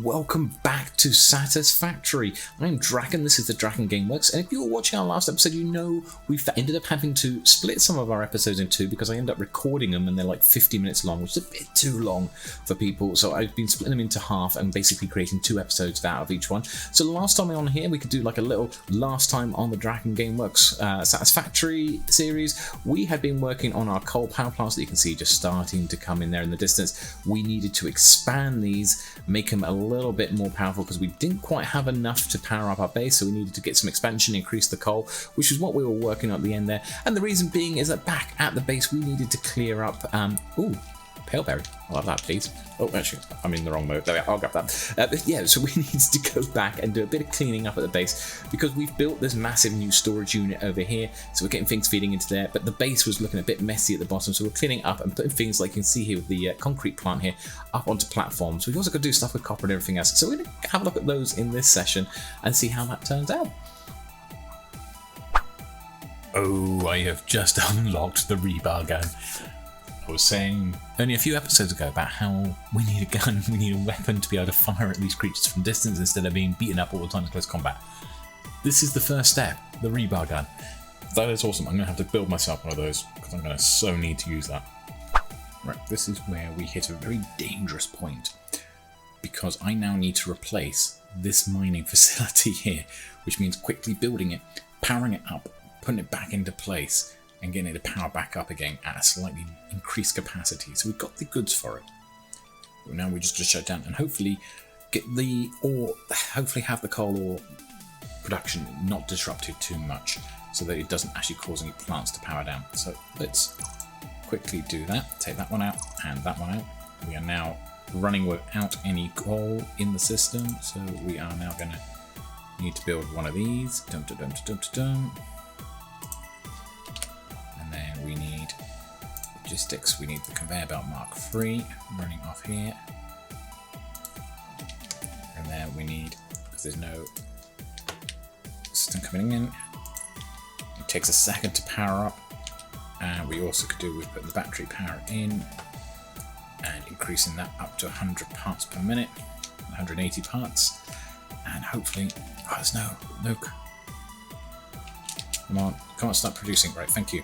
welcome back to Satisfactory. I'm Draken, this is the DrakenGameWerks, and if you were watching our last episode, you know we've ended up having to split some of our episodes in two because I ended up recording them and they're like 50 minutes long, which is a bit too long for people, so I've been splitting them into half and basically creating 2 episodes out of each one. So last time on here, we could do like a little last time on the DrakenGameWerks Satisfactory series. We had been working on our coal power plants that you can see just starting to come in there in the distance. We needed to expand these, make them a little bit more powerful because we didn't quite have enough to power up our base, so we needed to get some expansion, increase the coal, which is what we were working on at the end there. And the reason being is that back at the base we needed to clear up paleberry. I'll have that, please. Oh, actually, I'm in the wrong mode. There we are, I'll grab that. Yeah, so we needed to go back and do a bit of cleaning up at the base because we've built this massive new storage unit over here, so we're getting things feeding into there, but the base was looking a bit messy at the bottom, so we're cleaning up and putting things like you can see here with the concrete plant here up onto platforms. We've also got to do stuff with copper and everything else, so we're going to have a look at those in this session and see how that turns out. Oh, I have just unlocked the Rebar Gun. I was saying only a few episodes ago about how we need a gun, we need a weapon to be able to fire at these creatures from distance instead of being beaten up all the time in close combat. This is the first step, the Rebar Gun. That is awesome. I'm going to have to build myself one of those because I'm going to so need to use that. Right, this is where we hit a very dangerous point because I now need to replace this mining facility here, which means quickly building it, powering it up, putting it back into place, and getting it to power back up again at a slightly increased capacity. So we've got the goods for it. But now we just shut down and hopefully get the ore, hopefully have the coal ore production not disrupted too much so that it doesn't actually cause any plants to power down. So let's quickly do that. Take that one out and that one out. We are now running without any coal in the system. So we are now going to need to build one of these. Dum, dum, dum, dum, dum, dum. We need logistics, we need the conveyor belt Mark III running off here. And then we need, because there's no system coming in, it takes a second to power up. And we also could do with putting the battery power in and increasing that up to 100 parts per minute, 180 parts. And hopefully, oh, there's no, come on, start producing, right, thank you.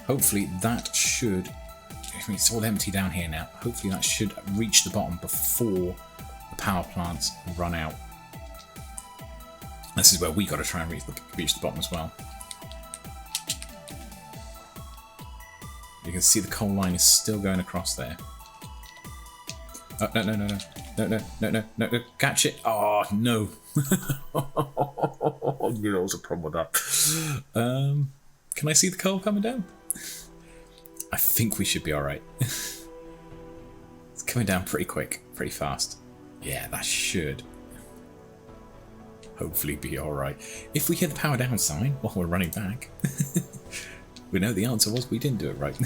Hopefully that should, I mean, it's all empty down here now, hopefully that should reach the bottom before the power plants run out. This is where we got to try and reach the bottom as well. You can see the coal line is still going across there. Oh, no, catch it. Oh, no. You know, there's a problem with that. Can I see the coal coming down? I think we should be alright. It's coming down pretty quick, pretty fast. Yeah, that should hopefully be alright. If we hit the power down sign while we're running back, we know the answer was we didn't do it right.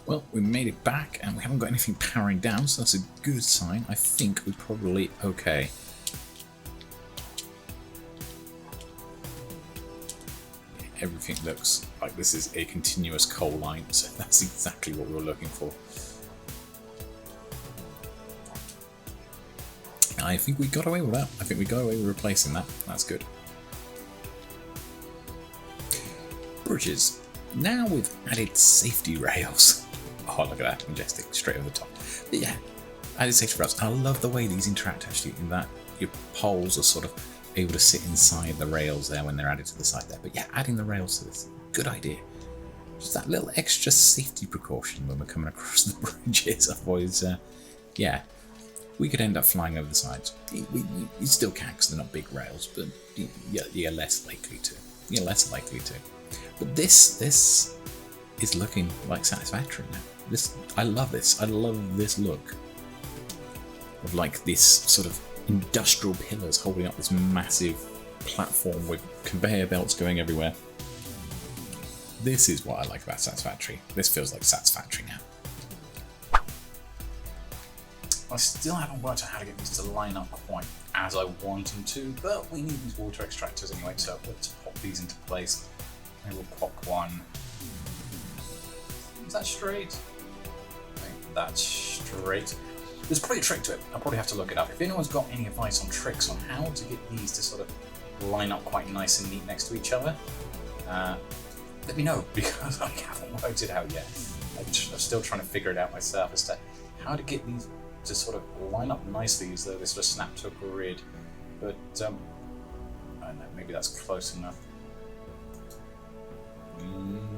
Well, we made it back and we haven't got anything powering down, so that's a good sign. I think we're probably okay. Everything looks like this is a continuous coal line, so that's exactly what we were looking for. I think we got away with that. I think we got away with replacing that. That's good. Bridges. Now we've added safety rails. Oh, look at that. Majestic. Straight over the top. But yeah, added safety rails. I love the way these interact actually, in that your poles are sort of able to sit inside the rails there when they're added to the side there. But yeah, adding the rails to this, good idea. Just that little extra safety precaution when we're coming across the bridges. Otherwise, yeah, we could end up flying over the sides. You still can because they're not big rails, but you're less likely to. You're less likely to. But this is looking like Satisfactory now. I love this. I love this look of like this sort of industrial pillars holding up this massive platform with conveyor belts going everywhere. This is what I like about Satisfactory. This feels like Satisfactory now. I still haven't worked out how to get these to line up quite as I want them to, but we need these water extractors anyway, so let's pop these into place. Maybe we'll pop one. Is that straight? I think that's straight. There's probably a trick to it. I'll probably have to look it up. If anyone's got any advice on tricks on how to get these to sort of line up quite nice and neat next to each other, let me know, because I haven't worked it out yet. I'm still trying to figure it out myself as to how to get these to sort of line up nicely as though they sort of snap to a grid. But I don't know, maybe that's close enough.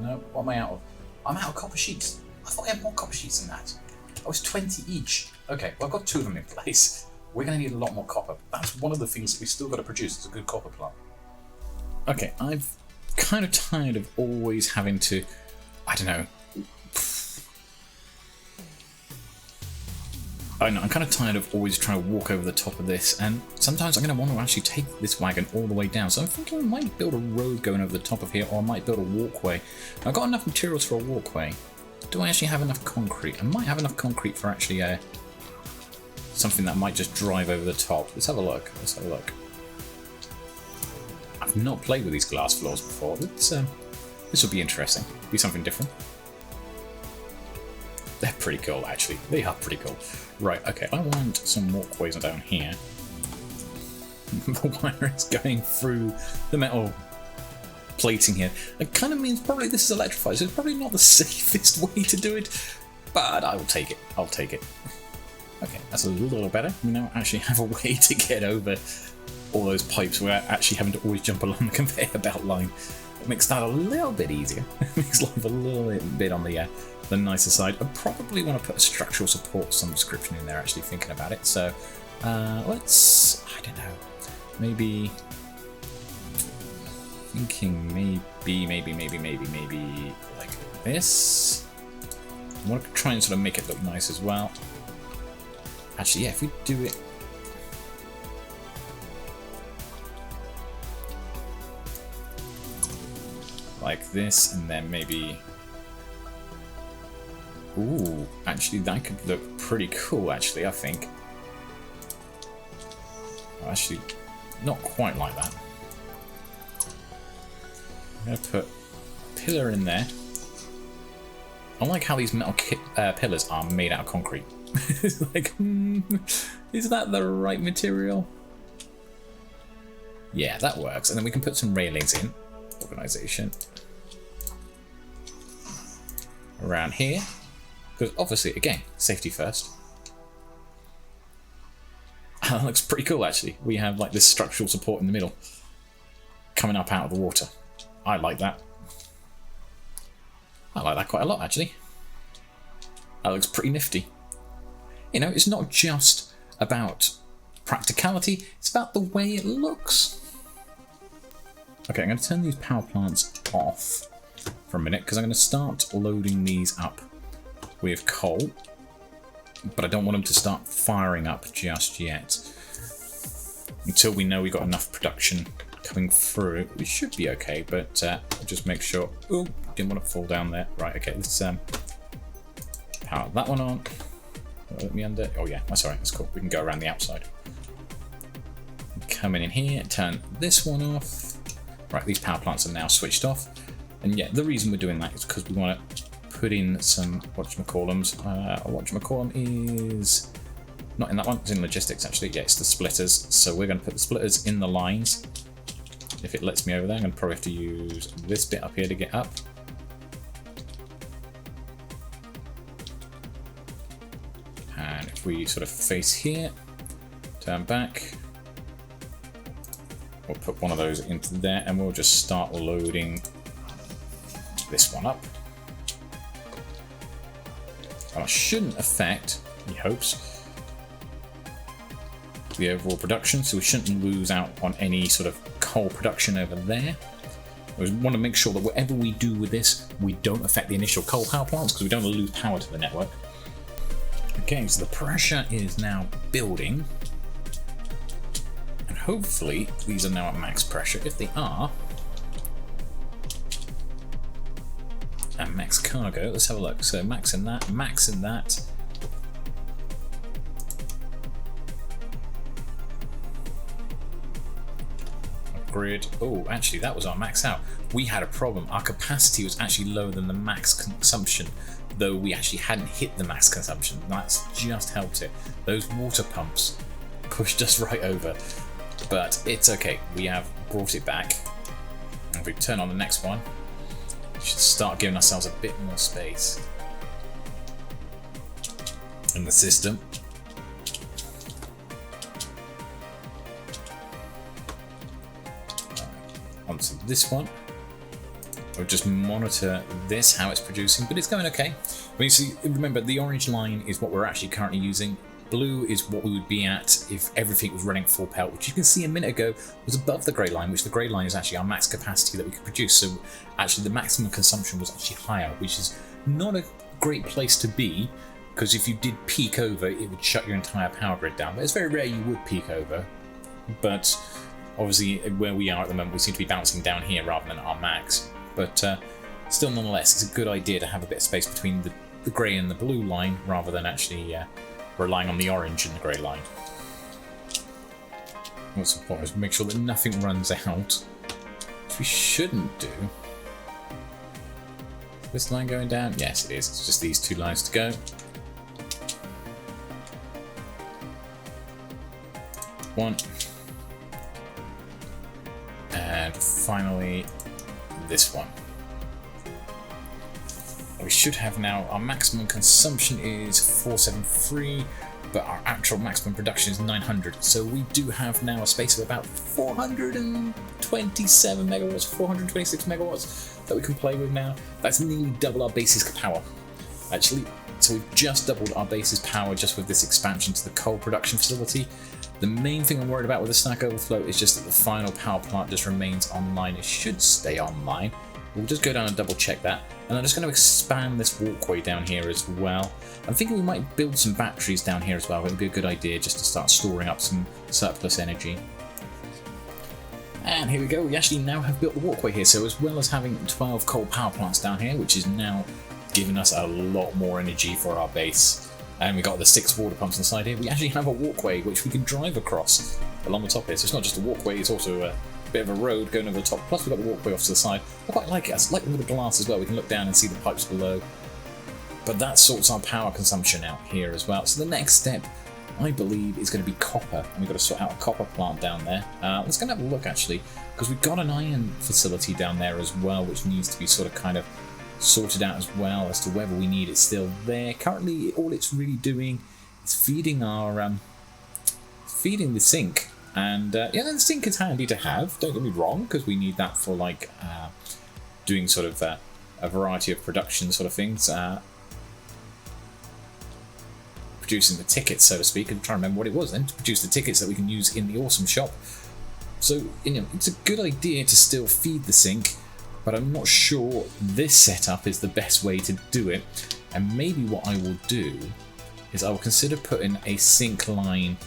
No, what am I out of? I'm out of copper sheets. I thought I had more copper sheets than that. I was 20 each. Okay, well I've got 2 of them in place. We're going to need a lot more copper. That's one of the things that we still got to produce is a good copper plant. Okay, I've kind of tired of always having to, I don't know. I know, I'm kind of tired of always trying to walk over the top of this, and sometimes I'm going to want to actually take this wagon all the way down. So I'm thinking I might build a road going over the top of here, or I might build a walkway. I've got enough materials for a walkway. Do I actually have enough concrete? I might have enough concrete for actually something that might just drive over the top. Let's have a look. Let's have a look. I've not played with these glass floors before. This will be interesting. Be something different. They're pretty cool, actually. They are pretty cool. Right, okay, I want some walkways down here. The wire is going through the metal plating here. It kind of means probably this is electrified, so it's probably not the safest way to do it, but I will take it. I'll take it. Okay, that's a little better. We now actually have a way to get over all those pipes without actually having to always jump along the conveyor belt line. It makes that a little bit easier. It makes life a little bit on the nicer side. I probably want to put a structural support some description in there, actually thinking about it. So let's, I don't know, maybe thinking maybe like this. I want to try and sort of make it look nice as well. Actually, yeah, if we do it like this, and then maybe, ooh, actually that could look pretty cool, actually, I think. Actually, not quite like that. I'm going to put a pillar in there. I like how these metal pillars are made out of concrete. It's like, is that the right material? Yeah, that works. And then we can put some railings in. Organisation. Around here. Because obviously, again, safety first. That looks pretty cool, actually. We have like this structural support in the middle. Coming up out of the water. I like that. I like that quite a lot, actually. That looks pretty nifty. You know, it's not just about practicality, it's about the way it looks. Okay, I'm going to turn these power plants off for a minute because I'm going to start loading these up with coal, but I don't want them to start firing up just yet. Until we know we've got enough production coming through, we should be okay, but just make sure. Oh, didn't want to fall down there. Right, okay, let's power that one on. Let me under. Oh yeah, that's alright, that's cool. We can go around the outside. Come in here, turn this one off. Right, these power plants are now switched off. And yeah, the reason we're doing that is because we want to put in some, whatchamacallums. Whatchamacallum is not in that one, it's in logistics actually. Yeah, it's the splitters. So we're going to put the splitters in the lines. If it lets me over there, I'm going to probably have to use this bit up here to get up. And if we sort of face here, turn back, we'll put one of those into there and we'll just start loading this one up. Well, it shouldn't affect, he hopes, the overall production, so we shouldn't lose out on any sort of coal production over there. We want to make sure that whatever we do with this, we don't affect the initial coal power plants because we don't want to lose power to the network. Okay, so the pressure is now building. And hopefully these are now at max pressure. If they are, and max cargo, let's have a look. So max in that, max in that. grid. Oh, actually, that was our max out. We had a problem. Our capacity was actually lower than the max consumption, though we actually hadn't hit the max consumption. That's just helped it. Those water pumps pushed us right over, but it's okay. We have brought it back. And if we turn on the next one, we should start giving ourselves a bit more space in the system. Onto this one. We'll just monitor this, how it's producing, but it's going okay. When you see, remember, the orange line is what we're actually currently using. Blue is what we would be at if everything was running full pelt, which you can see a minute ago was above the grey line, which the grey line is actually our max capacity that we could produce. So actually the maximum consumption was actually higher, which is not a great place to be, because if you did peak over, it would shut your entire power grid down. But it's very rare you would peak over. But obviously where we are at the moment, we seem to be bouncing down here rather than our max. But still, nonetheless, it's a good idea to have a bit of space between the grey and the blue line rather than actually relying on the orange and the grey line. What's important is make sure that nothing runs out, which we shouldn't do. Is this line going down? Yes, it is. It's just these two lines to go. One. And finally, this one. We should have now, our maximum consumption is 473, but our actual maximum production is 900. So we do have now a space of about 427 megawatts, 426 megawatts that we can play with now. That's nearly double our base's power, actually. So we've just doubled our base's power just with this expansion to the coal production facility. The main thing I'm worried about with the stack overflow is just that the final power plant just remains online. It should stay online. We'll just go down and double check that. And I'm just going to expand this walkway down here as well. I'm thinking we might build some batteries down here as well. It would be a good idea just to start storing up some surplus energy. And here we go. We actually now have built the walkway here. So as well as having 12 coal power plants down here, which is now giving us a lot more energy for our base. And we got the 6 water pumps on the side here. We actually have a walkway which we can drive across along the top here. So it's not just a walkway, it's also a bit of a road going over the top. Plus we've got the walkway off to the side. I quite like it. I like the little glass as well. We can look down and see the pipes below. But that sorts our power consumption out here as well. So the next step, I believe, is going to be copper. And we've got to sort out a copper plant down there. Let's go and have a look actually, because we've got an iron facility down there as well, which needs to be sort of kind of sorted out as well as to whether we need it still there. Currently, all it's really doing is feeding our feeding the sink, and yeah, the sink is handy to have. Don't get me wrong, because we need that for like doing sort of a variety of production sort of things, producing the tickets, so to speak. I'm trying to remember what it was then, to produce the tickets that we can use in the awesome shop. So it's a good idea to still feed the sink. But I'm not sure this setup is the best way to do it. And maybe what I will do is I will consider putting a sink line,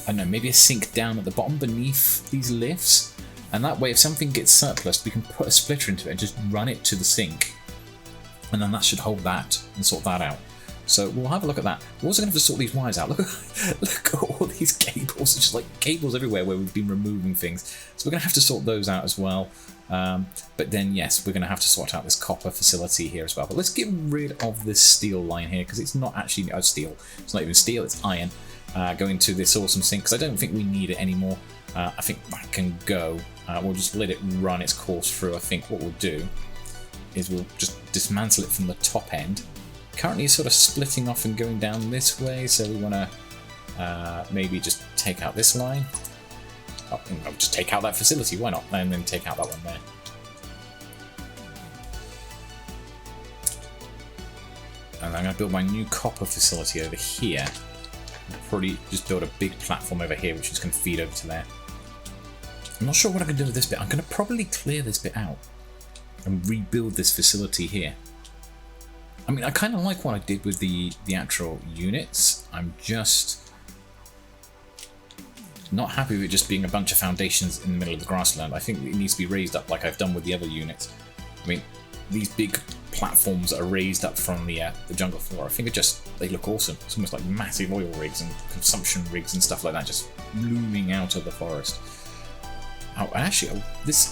I don't know, maybe a sink down at the bottom beneath these lifts. And that way, if something gets surplus, we can put a splitter into it and just run it to the sink. And then that should hold that and sort that out. So we'll have a look at that. We're also going to have to sort these wires out. Look at all these cables. It's just like cables everywhere where we've been removing things. So we're going to have to sort those out as well. But then, yes, we're going to have to sort out this copper facility here as well. But let's get rid of this steel line here, because it's not actually steel. It's not even steel, it's iron. Going to this awesome sink, because I don't think we need it anymore. I think that can go. We'll just let it run its course through. I think what we'll do is we'll just dismantle it from the top end. Currently it's sort of splitting off and going down this way, so we want to maybe just take out this line. Oh, just take out that facility, why not? And then take out that one there. And I'm going to build my new copper facility over here. I'll probably just build a big platform over here, which is going to feed over to there. I'm not sure what I can do with this bit. I'm going to probably clear this bit out and rebuild this facility here. I mean, I kind of like what I did with the actual units. I'm just not happy with it just being a bunch of foundations in the middle of the grassland. I think it needs to be raised up like I've done with the other units. I mean, these big platforms that are raised up from the jungle floor, I think they look awesome. It's almost like massive oil rigs and consumption rigs and stuff like that just looming out of the forest. Oh, actually,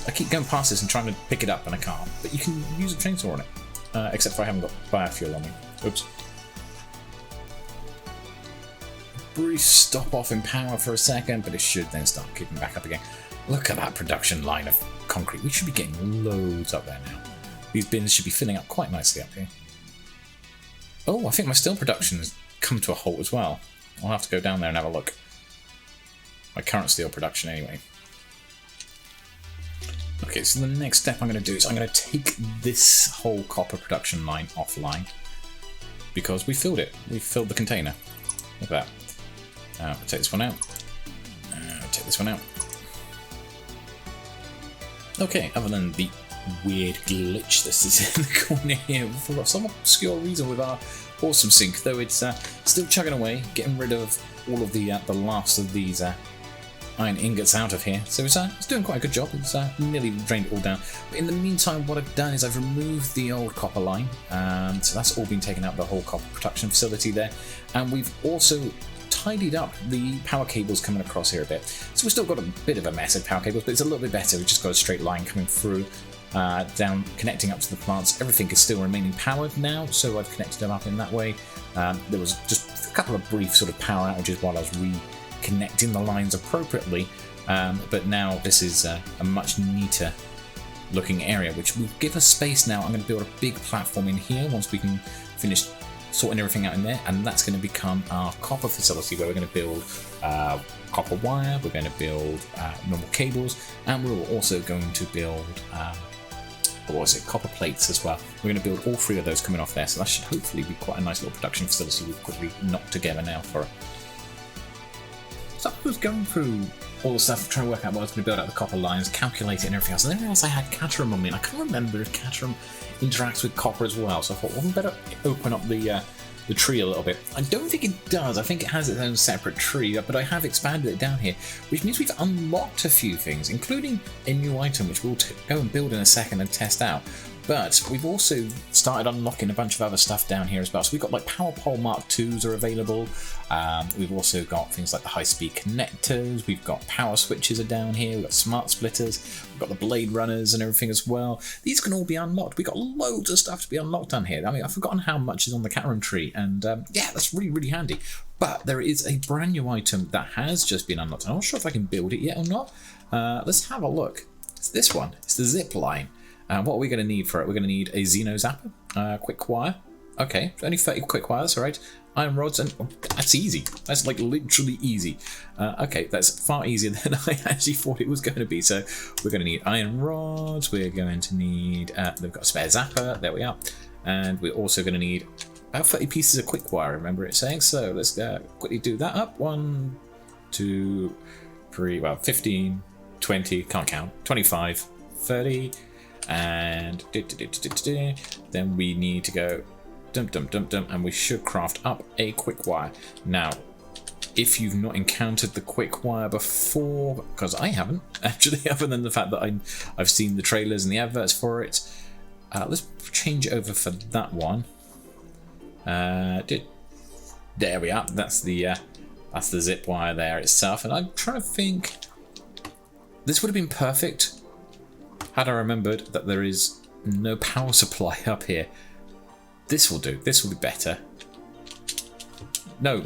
I keep going past this and trying to pick it up and I can't. But you can use a chainsaw on it. Except for I haven't got biofuel on me. Oops. Brief stop off in power for a second, but it should then start kicking back up again. Look at that production line of concrete. We should be getting loads up there now. These bins should be filling up quite nicely up here. Oh, I think my steel production has come to a halt as well. I'll have to go down there and have a look. My current steel production anyway. Okay, so the next step I'm going to do is I'm going to take this whole copper production line offline because we filled it. We filled the container. Look at that. We'll take this one out. Take this one out. Okay, other than the weird glitch this is in the corner here for some obscure reason with our awesome sink, though it's still chugging away, getting rid of all of the last of these iron ingots out of here. So it's doing quite a good job. It's nearly drained it all down. But in the meantime, what I've done is I've removed the old copper line. So that's all been taken out, the whole copper production facility there. And we've also tidied up the power cables coming across here a bit. So we've still got a bit of a mess of power cables, but it's a little bit better. We've just got a straight line coming through, down, connecting up to the plants. Everything is still remaining powered now, so I've connected them up in that way. There was just a couple of brief sort of power outages while I was reconnecting the lines appropriately, but now this is a much neater looking area, which will give us space now. I'm going to build a big platform in here once we can finish sorting everything out in there, and that's going to become our copper facility where we're going to build copper wire, we're going to build normal cables, and we're also going to build copper plates as well. We're going to build all three of those coming off there, so that should hopefully be quite a nice little production facility we've quickly knocked together now for it. So I was going through all the stuff, trying to work out what I was going to build out the copper lines, calculate it and everything else, and then I realised I had Caterham on me, and I can't remember if Caterham interacts with copper as well, so I thought, well, we better open up the tree a little bit. I don't think it does. I think it has its own separate tree, but I have expanded it down here, which means we've unlocked a few things, including a new item, which we'll go and build in a second and test out. But we've also started unlocking a bunch of other stuff down here as well. So we've got like Power Pole Mark IIs are available. We've also got things like the high-speed connectors. We've got power switches are down here. We've got smart splitters. We've got the blade runners and everything as well. These can all be unlocked. We've got loads of stuff to be unlocked down here. I mean, I've forgotten how much is on the Caterham tree. And yeah, that's really, really handy. But there is a brand new item that has just been unlocked. I'm not sure if I can build it yet or not. Let's have a look. It's this one. It's the Zipline. What are we going to need for it? We're going to need a Xeno Zapper, quick wire. Okay, only 30 quick wire, that's alright. Iron rods, and oh, that's easy. That's like literally easy. Okay, that's far easier than I actually thought it was going to be. So we're going to need iron rods. We're going to need, we've got a spare zapper. There we are. And we're also going to need about 30 pieces of quick wire, remember it saying. So let's quickly do that up. 1, 2, 3, well, 15, 20, can't count, 25, 30. And then we need to go and we should craft up a quick wire. Now, if you've not encountered the quick wire before, because I haven't actually, other than the fact that I've seen the trailers and the adverts for it, let's change it over for that one. There we are. That's the zip wire there itself, and I'm trying to think. This would have been perfect had I remembered that there is no power supply up here. This will do. This will be better. No.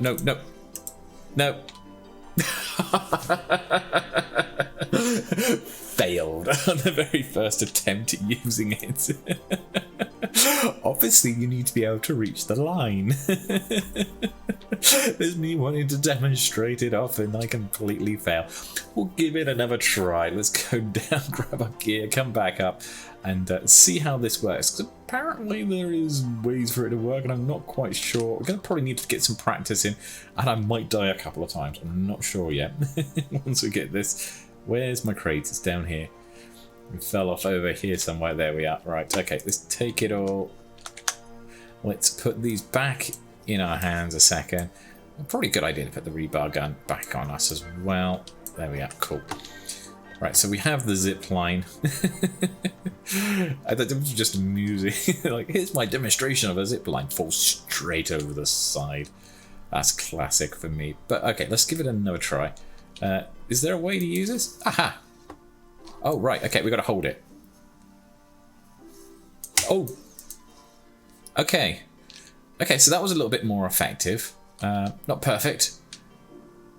Failed on the very first attempt at using it. Obviously, you need to be able to reach the line. There's me wanting to demonstrate it off and I completely fail. We'll give it another try. Let's go down, grab our gear, come back up and see how this works. Because apparently there is ways for it to work and I'm not quite sure. We're going to probably need to get some practice in and I might die a couple of times. I'm not sure yet. Once we get this. Where's my crate? It's down here. It fell off over here somewhere. There we are. Right, okay, let's take it all. Let's put these back in our hands a second. Probably a good idea to put the rebar gun back on us as well. There we are, cool. Right, so we have the zip line. I thought it was just amusing. Like, here's my demonstration of a zip line. Falls straight over the side. That's classic for me. But okay, let's give it another try. Is there a way to use this? Aha! Oh, right. Okay, we got to hold it. Oh. Okay. Okay, so that was a little bit more effective. Not perfect,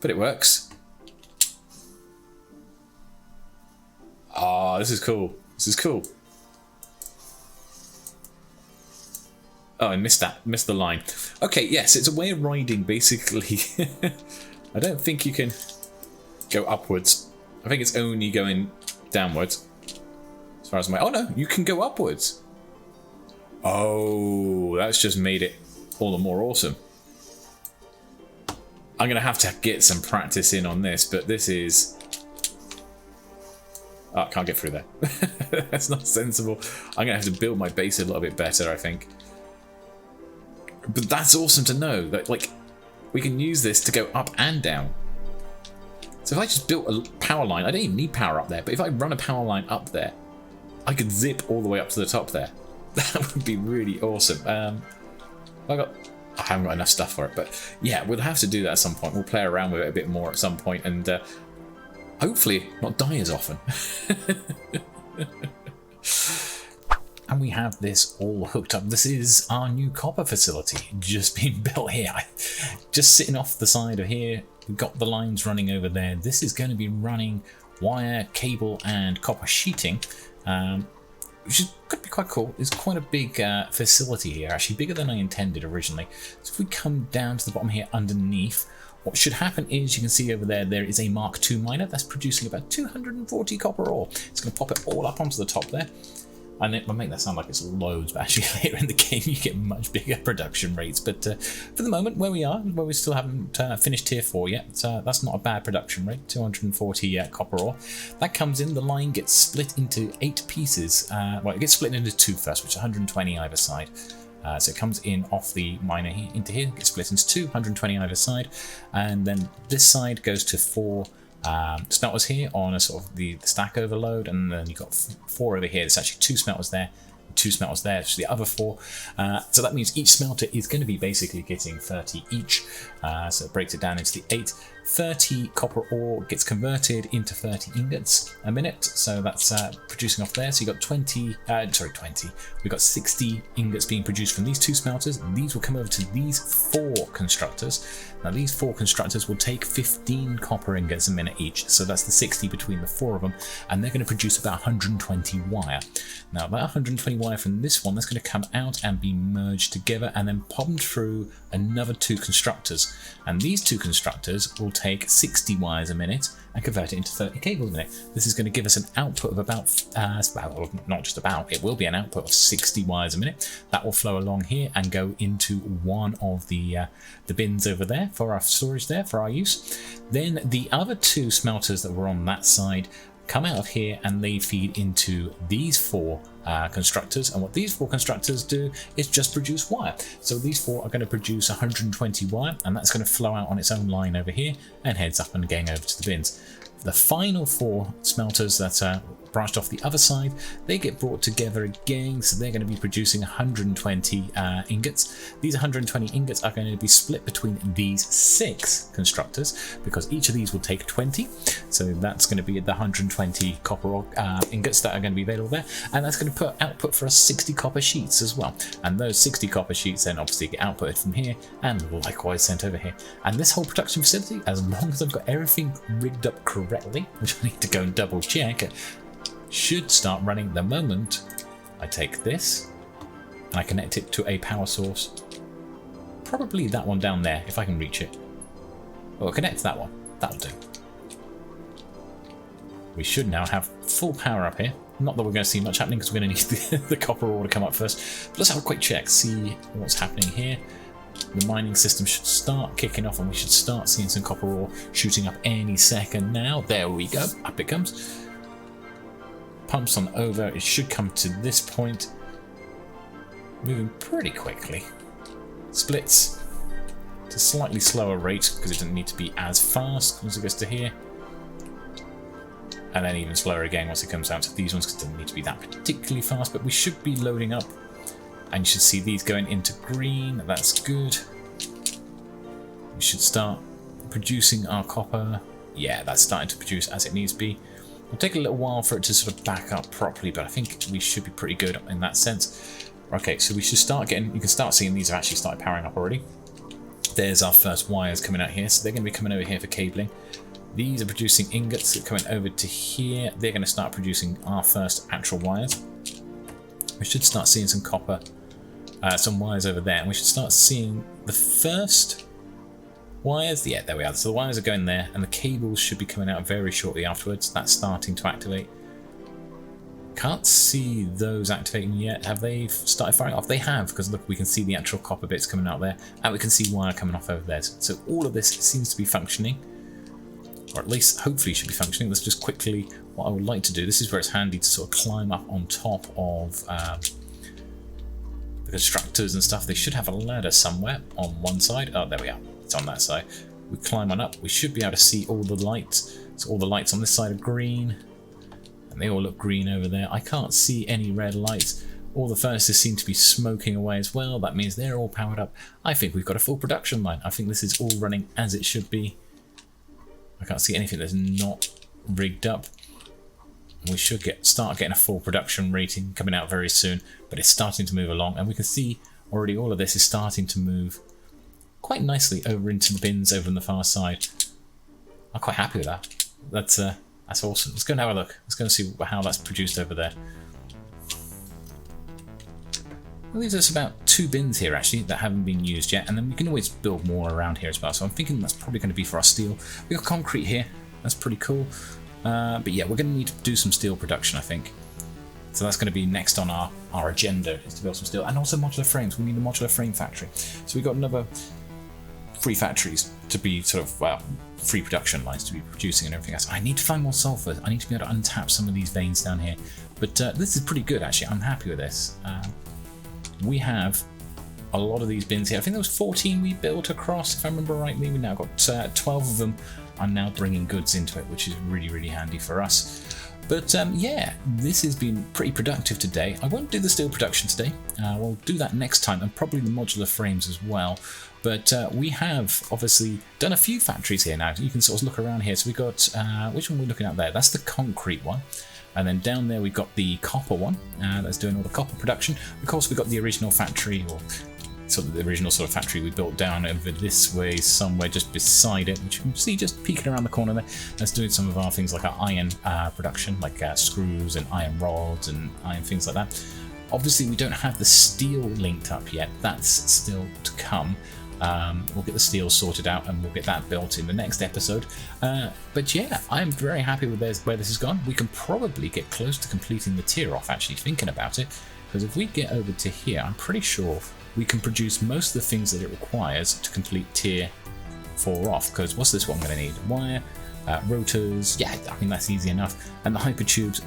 but it works. Ah, this is cool. This is cool. Oh, I missed that. Missed the line. Okay, yes, it's a way of riding, basically. I don't think you can go upwards. I think it's only going downwards. As far as my... Oh, no, you can go upwards. Oh, that's just made it all the more awesome. I'm going to have to get some practice in on this, but this is... Oh, I can't get through there. That's not sensible. I'm going to have to build my base a little bit better, I think. But that's awesome to know that, like, we can use this to go up and down. So if I just built a power line, I don't even need power up there, but if I run a power line up there, I could zip all the way up to the top there. That would be really awesome. I haven't got enough stuff for it, but yeah, we'll have to do that at some point. We'll play around with it a bit more at some point and hopefully not die as often. And we have this all hooked up. This is our new copper facility just being built here. Just sitting off the side of here. We've got the lines running over there. This is going to be running wire, cable and copper sheeting, which is going to be quite cool. It's quite a big facility here, actually bigger than I intended originally. So if we come down to the bottom here underneath, what should happen is you can see over there, there is a Mark II miner that's producing about 240 copper ore. It's going to pop it all up onto the top there. And it will make that sound like it's loads, but actually later in the game you get much bigger production rates. But for the moment, where we are, where we still haven't finished tier 4 yet, that's not a bad production rate, 240 copper ore. That comes in, the line gets split into 8 pieces. Well, it gets split into 2 first, which is 120 either side. So it comes in off the miner here, into here, gets split into 2, 120 either side. And then this side goes to 4 smelters here on a sort of the stack overload, and then you've got 4 over here. There's actually 2 smelters there, 2 smelters there, so the other 4. So that means each smelter is going to be basically getting 30 each. So it breaks it down into the 8. 30 copper ore gets converted into 30 ingots a minute, so that's producing off there. So you've got 20. We've got 60 ingots being produced from these 2 smelters. These will come over to these 4 constructors. Now these 4 constructors will take 15 copper ingots a minute each, so that's the 60 between the 4 of them, and they're going to produce about 120 wire. Now that 120 wire from this one, that's going to come out and be merged together and then pumped through another 2 constructors. And these 2 constructors will take 60 wires a minute and convert it into 30 cables a minute. This is going to give us an output of about, not just about, it will be an output of 60 wires a minute. That will flow along here and go into one of the bins over there for our storage there, for our use. Then the other 2 smelters that were on that side come out of here and they feed into these 4 constructors, and what these 4 constructors do is just produce wire. So these 4 are going to produce 120 wire, and that's going to flow out on its own line over here and heads up and going over to the bins. The final 4 smelters that are branched off the other side, they get brought together again, so they're going to be producing 120 ingots. These 120 ingots are going to be split between these 6 constructors, because each of these will take 20. So that's going to be the 120 copper ingots that are going to be available there, and that's going to put output for us 60 copper sheets as well. And those 60 copper sheets then obviously get outputted from here and likewise sent over here. And this whole production facility, as long as I've got everything rigged up correctly, which I need to go and double check, should start running the moment I take this and I connect it to a power source. Probably that one down there, if I can reach it. Or connect that one. That'll do. We should now have full power up here. Not that we're going to see much happening because we're going to need the copper ore to come up first. But let's have a quick check, see what's happening here. The mining system should start kicking off and we should start seeing some copper ore shooting up any second now. There we go. Up it comes. Pumps on over. It should come to this point. Moving pretty quickly. Splits to a slightly slower rate because it doesn't need to be as fast once it gets to here. And then even slower again once it comes down to these ones because it doesn't need to be that particularly fast. But we should be loading up. And you should see these going into green. That's good. We should start producing our copper. Yeah, that's starting to produce as it needs to be. It'll take a little while for it to sort of back up properly, but I think we should be pretty good in that sense. Okay, so we should start getting, you can start seeing these have actually started powering up already. There's our first wires coming out here, so they're going to be coming over here for cabling. These are producing ingots that are coming over to here. They're going to start producing our first actual wires. We should start seeing some copper, some wires over there, and we should start seeing the first wires. Yeah, there we are. So the wires are going there, and the cables should be coming out very shortly afterwards. That's starting to activate. Can't see those activating yet. Have they started firing off? They have, because look, we can see the actual copper bits coming out there, and we can see wire coming off over there. So all of this seems to be functioning, or at least hopefully should be functioning. Let's just quickly, what I would like to do, this is where it's handy to sort of climb up on top of the constructors and stuff. They should have a ladder somewhere on one side. Oh, there we are. It's on that side. We climb on up. We should be able to see all the lights. So all the lights on this side are green. And they all look green over there. I can't see any red lights. All the furnaces seem to be smoking away as well. That means they're all powered up. I think we've got a full production line. I think this is all running as it should be. I can't see anything that's not rigged up. We should start getting a full production rating coming out very soon, but it's starting to move along, and we can see already all of this is starting to move quite nicely over into the bins over on the far side. I'm quite happy with that. That's awesome. Let's go and have a look. Let's go and see how that's produced over there. That leaves us about 2 bins here actually that haven't been used yet, and then we can always build more around here as well. So I'm thinking that's probably going to be for our steel. We've got concrete here. That's pretty cool. But yeah, we're going to need to do some steel production, I think. So that's going to be next on our agenda, is to build some steel. And also modular frames. We need a modular frame factory. So we've got another 3 factories to be sort of, well, 3 production lines to be producing and everything else. I need to find more sulfur. I need to be able to untap some of these veins down here. But this is pretty good actually. I'm happy with this. We have a lot of these bins here. I think there was 14 we built across, if I remember rightly. We now got 12 of them are now bringing goods into it, which is really, really handy for us. But yeah, this has been pretty productive today. I won't do the steel production today. We'll do that next time, and probably the modular frames as well. But we have obviously done a few factories here now. You can sort of look around here. So we've got, which one are we looking at there? That's the concrete one. And then down there we've got the copper one, that's doing all the copper production. Of course, we've got the original factory, or sort of the original sort of factory we built down over this way somewhere just beside it, which you can see just peeking around the corner there. That's doing some of our things like our iron production, like screws and iron rods and iron things like that. Obviously we don't have the steel linked up yet. That's still to come. We'll get the steel sorted out and we'll get that built in the next episode. But yeah, I'm very happy with where this has gone. We can probably get close to completing the tier off, actually, thinking about it. Because if we get over to here, I'm pretty sure we can produce most of the things that it requires to complete tier 4 off. Because what's this one going to need? Wire, rotors, yeah, I mean that's easy enough. And the hypertubes,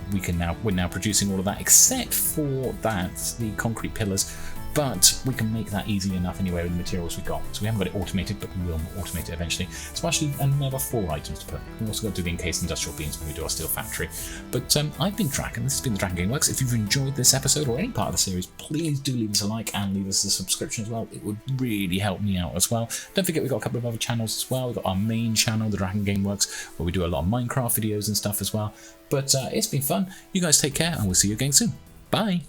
we're now producing all of that, except for that, the concrete pillars. But we can make that easy enough anyway with the materials we got. So we haven't got it automated, but we will automate it eventually. So actually another 4 items to put. We've also got to do the encased industrial beams when we do our steel factory. But I've been Draken, this has been the DrakenGameWerks. If you've enjoyed this episode or any part of the series, please do leave us a like and leave us a subscription as well. It would really help me out as well. Don't forget we've got a couple of other channels as well. We've got our main channel, the DrakenGameWerks, where we do a lot of Minecraft videos and stuff as well. But it's been fun. You guys take care and we'll see you again soon. Bye!